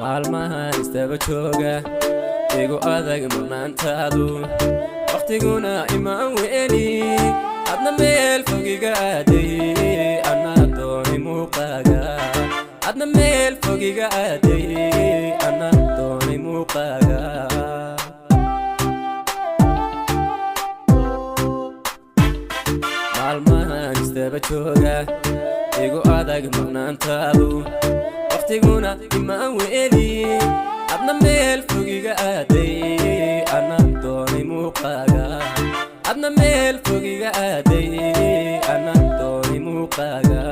maalmahan istaba jooga igu adag maqnaantaadu waqtiguna imaan weeli adna meel fogiga aaday ana dooni muuqaaga adna meel fogiga aaday ana dooni muuqaaga maalmahan istaba jooga igu adag maqnaantaadu waqtiguna imaan weeli adna meel fogiga aaday ana dooni muuqaaga adna meel fogiga aaday ana dooni muuqaaga